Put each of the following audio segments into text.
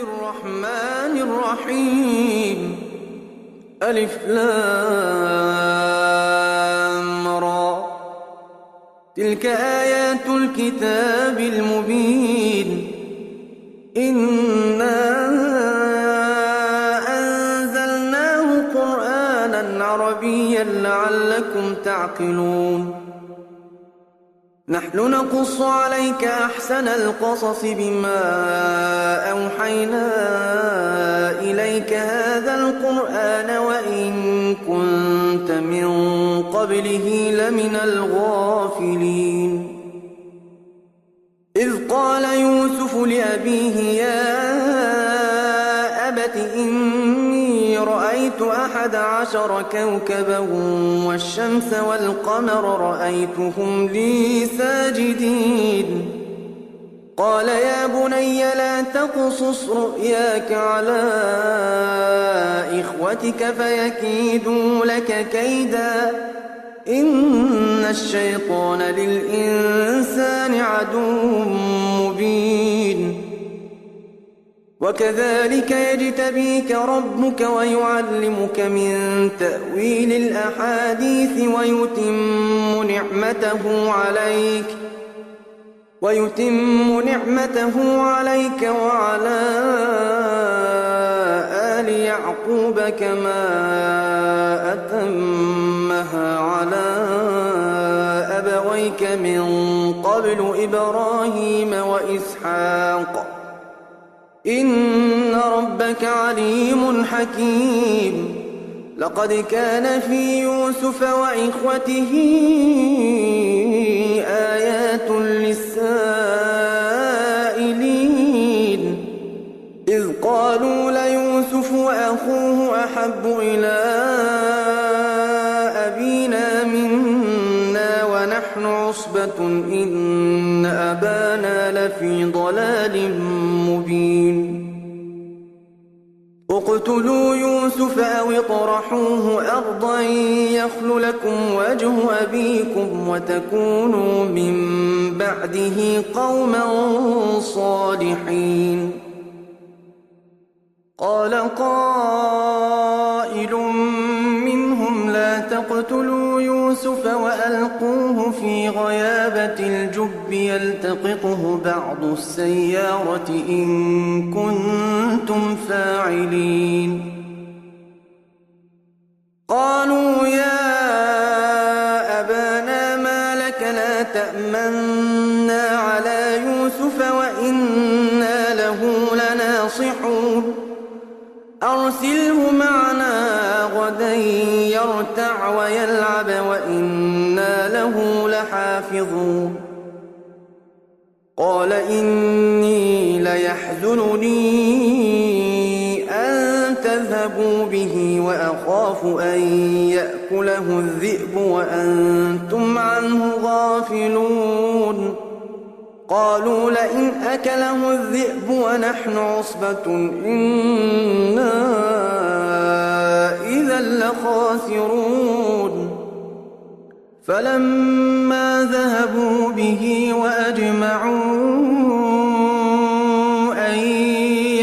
الرحمن الرحيم. ألف لام را. تلك آيات الكتاب المبين. إنا أنزلناه قرآنا عربيا لعلكم تعقلون. نحن نقص عليك أحسن القصص بما أوحينا إليك هذا القرآن وإن كنت من قبله لمن الغافلين. إذ قال يوسف لأبيه يا أبت إني رأيت 11 كوكبا والشمس والقمر رأيتهم لي ساجدين. قال يا بني لا تقصص رؤياك على إخوتك فيكيدوا لك كيدا إن الشيطان للإنسان عدو مبين. وكذلك يجتبيك ربك ويعلمك من تأويل الأحاديث ويتم نعمته عليك وعلى آل يعقوب كما أتمها على أبويك من قبل إبراهيم وإسحاق إن ربك عليم حكيم. لقد كان في يوسف وإخوته آيات للسائلين. إذ قالوا ليوسف وأخوه أحب إلى أبينا منا ونحن عصبة إن أبانا لفي ضلال مبين. اقتلوا يوسف أو اطرحوه أرضا يخل لكم وجه أبيكم وتكونوا من بعده قوما صالحين. قال قائل منهم لا تقتلوا يوسف وألقوه في غيابة الجب يلتقطه بعض السيارة إن كنتم فاعلين. قالوا يا أبانا ما لك لا تأمنا على يوسف وإنا له لناصحون. أرسله معنا غدا يرتع ويلعب وإنا له لحافظون. قال إني ليحزنني أن تذهبوا به وأخاف أن يأكله الذئب وأنتم عنه غافلون. قالوا لئن أكله الذئب ونحن عصبة إنا إذا لخاسرون. فلما ذهبوا به وأجمعوا أن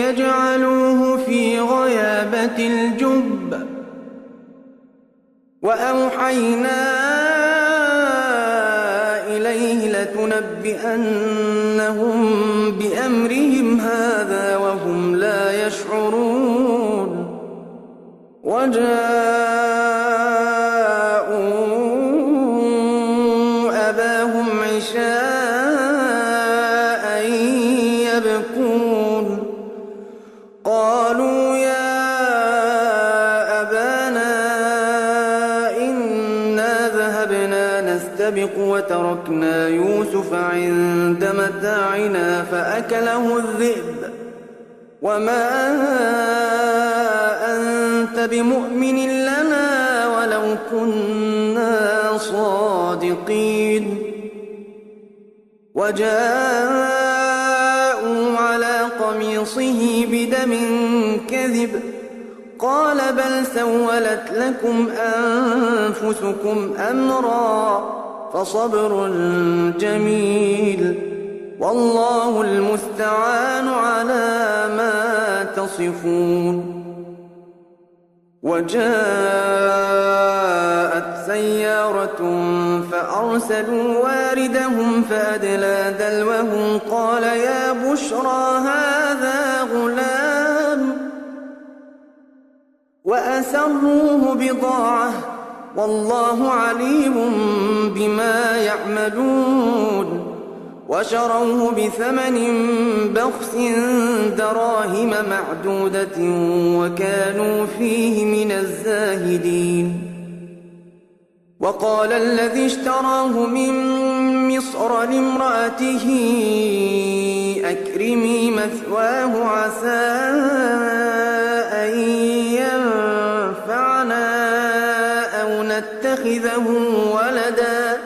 يجعلوه في غيابة الجب وأوحينا إليه لتنبئنهم بأمرهم هذا وهم لا يشعرون. وجاءوا أباهم عشاء يبكون. قالوا يا أبانا إنا ذهبنا نستبق وتركنا يوسف عند متاعنا فأكله الذئب وما أنت بمؤمن لنا ولو كنا صادقين. وجاءوا على قميصه بدم كذب قال بل سولت لكم أنفسكم أمرا فصبر جميل والله المستعان على ما يصفون وجاءت سيارة فأرسلوا واردهم فأدلى دلوه قال يا بشرى هذا غلام وأسروه بضاعة والله عليم بما يعملون وشروه بثمن بخس دراهم معدودة وكانوا فيه من الزاهدين وقال الذي اشتراه من مصر لامرأته أكرمي مثواه عسى أن ينفعنا أو نتخذه ولدا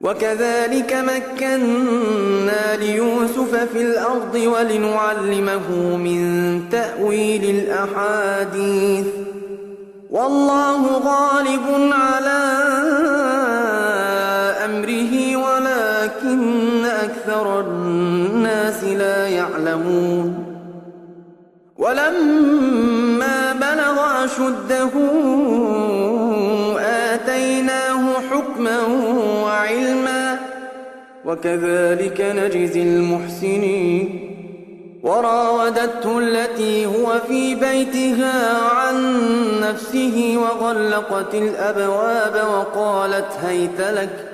وكذلك مكنا ليوسف في الأرض ولنعلمه من تأويل الأحاديث والله غالب على أمره ولكن أكثر الناس لا يعلمون ولما بلغ أشده آتيناه حكما وعلما وكذلك نجزي المحسنين وراودته التي هو في بيتها عن نفسه وغلقت الأبواب وقالت هيت لك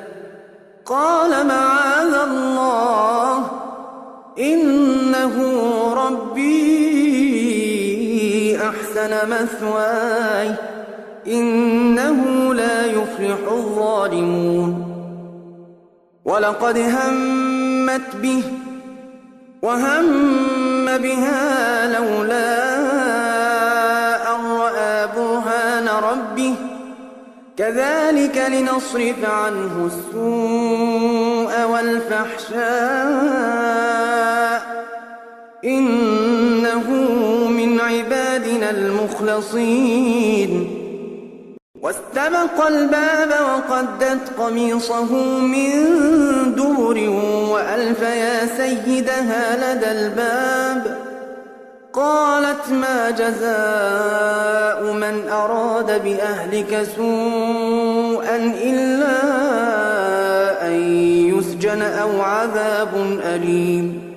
قال معاذ الله إنه ربي أحسن مثواي إنه لا يفلح الظالمون ولقد همت به وهم بها لولا أن رأى برهان ربه كذلك لنصرف عنه السوء والفحشاء إنه من عبادنا المخلصين واستبق الباب وقدت قميصه من دبر وألف يا سيدها لدى الباب قالت ما جزاء من أراد بأهلك سوءا إلا أن يسجن أو عذاب أليم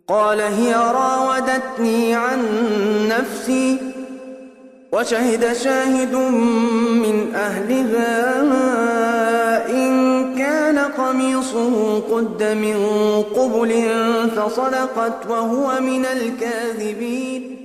قال هي راودتني عن نفسي وشهد شاهد من أهلها إن كان قميصه قد من قبل فصدقت وهو من الكاذبين